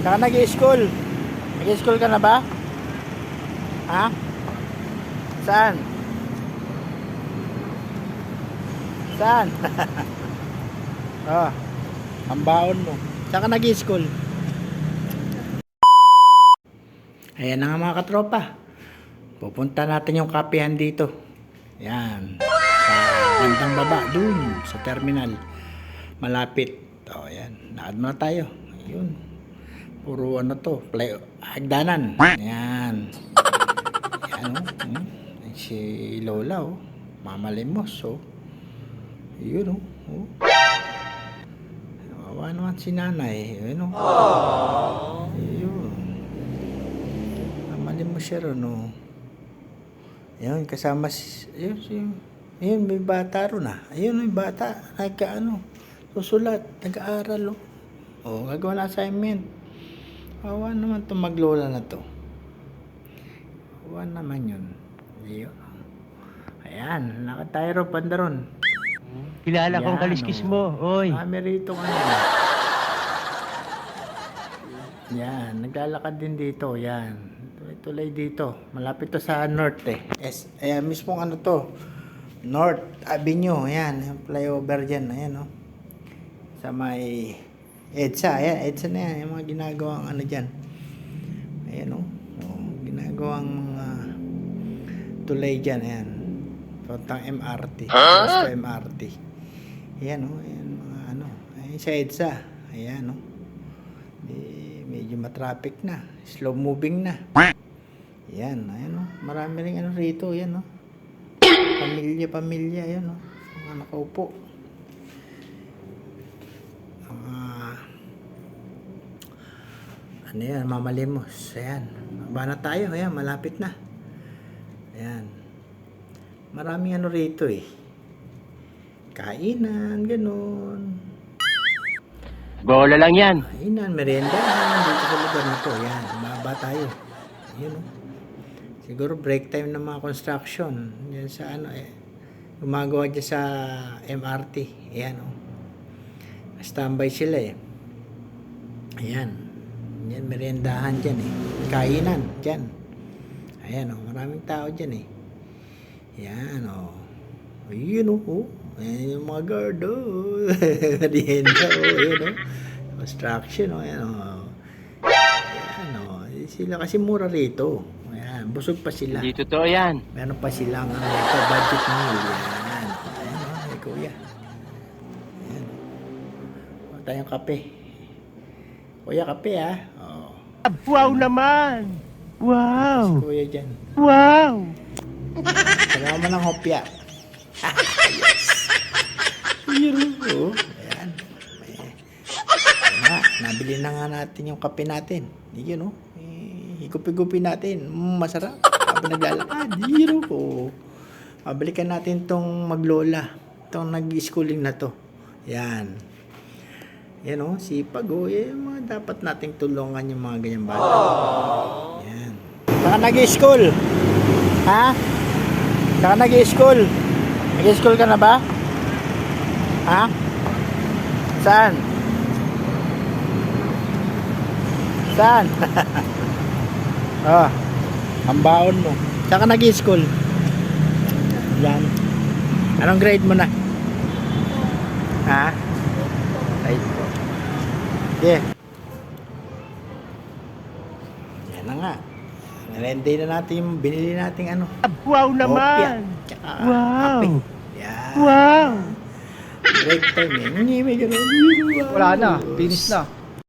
Saka nag-i-school. Nag-i-school ka na ba? Ha? Saan? Saan? Oh, ang baon mo. Saka nag-i-school. Ayan na nga mga katropa. Pupunta natin yung kapihan dito. Yan. Sa bandang baba. Dun. Sa terminal. Malapit. O, yan. Lakad muna tayo. Ayun. Puro ano to. Hagdanan. Yan. Yan o. Si Lola o. Mamalimos o. Ayun o. Awa naman si nanay. Ayun o. Ayun. Mamalimos siya ron o. Ayun. Kasama ayun, may bata ron ah. Ayun, may bata. Susulat. Nag-aaral o. O, gagawa na assignment. Awa naman itong maglola na to. Awa naman yun. Ayun. Ayan, lakad tayo ron, pandaron. Kilala kong kaliskis mo, oy. Kami rito ano. Yan, naglalakad din dito, yan. Tuloy dito. Malapit to sa north eh. Ayan, mismong ano to. North Avenue, ayan. Yung flyover dyan, ayan o. Sa may EDSA, ayan. EDSA na yan. Yung mga ginagawang ano dyan. Ayan o. Ginagawang mga tulay dyan, ayan. Tontang MRT. Basta MRT. Ayan o. Ayan mga ano. Ayan sa EDSA. Ayan o. Medyo matraffic na. Slow moving na. Ayan. Ayan o. Marami rin ano rito. Ayan o. Pamilya. Ayan o. Mga nakaupo. Ano yan? Mamalimos. Ayan. Baba na tayo. Ayan. Malapit na. Ayan. Maraming ano rito eh. Kainan. Ganun. Bola lang yan. Kainan. Merienda. Dito sa lugar na to. Ayan. Mababa tayo. Ayan o. Siguro break time ng mga construction. Yan sa ano eh. Gumagawa dyan sa MRT. Ayan o. Standby sila eh. Ayan. Yan, meriendahan dyan eh. Kainan dyan. Ayan o. Maraming tao dyan eh. Ayan o. Ayan o. Ayan yung mga guard o. Merienda o. Ayan o. Construction o. Ayan o. Ayan o. Sila kasi mura rito. Ayan. Busog pa sila. Hindi totoo yan. Meron pa silang ano ito, budget meal. Ayan. Ayan o. Ay kuya. Ayan. O tayong kape. Kuya, kape ah. Oh. Wow naman. Wow. Kuya dyan. Wow. Kailangan mo ng hopya. Yes. Ayan o. Ayan. Nabili na nga natin yung kape natin. Yun o. Higupi-gupi natin. Masarap. Habang naglalakad. Yun o. Pabalikan natin tong maglola. Itong nag-schooling na to. Yan. Yan o. Sipag o. Yan mga dapat nating tulungan yung mga ganyang bata. Yan. Saka nag-school. Ha? Saka nag-school. Nag-school ka na ba? Ha? Saan? Saan? Oh, ang baon mo. Saka nag-school. Yan. Anong grade mo na? Ha? Ay. Yeah. Yan na nga. Nalende na natin yung binili nating ano. Wow naman. Tsaka Wow. kape. Yan. Wow. Break time eh. Medyo Wala na, finish na.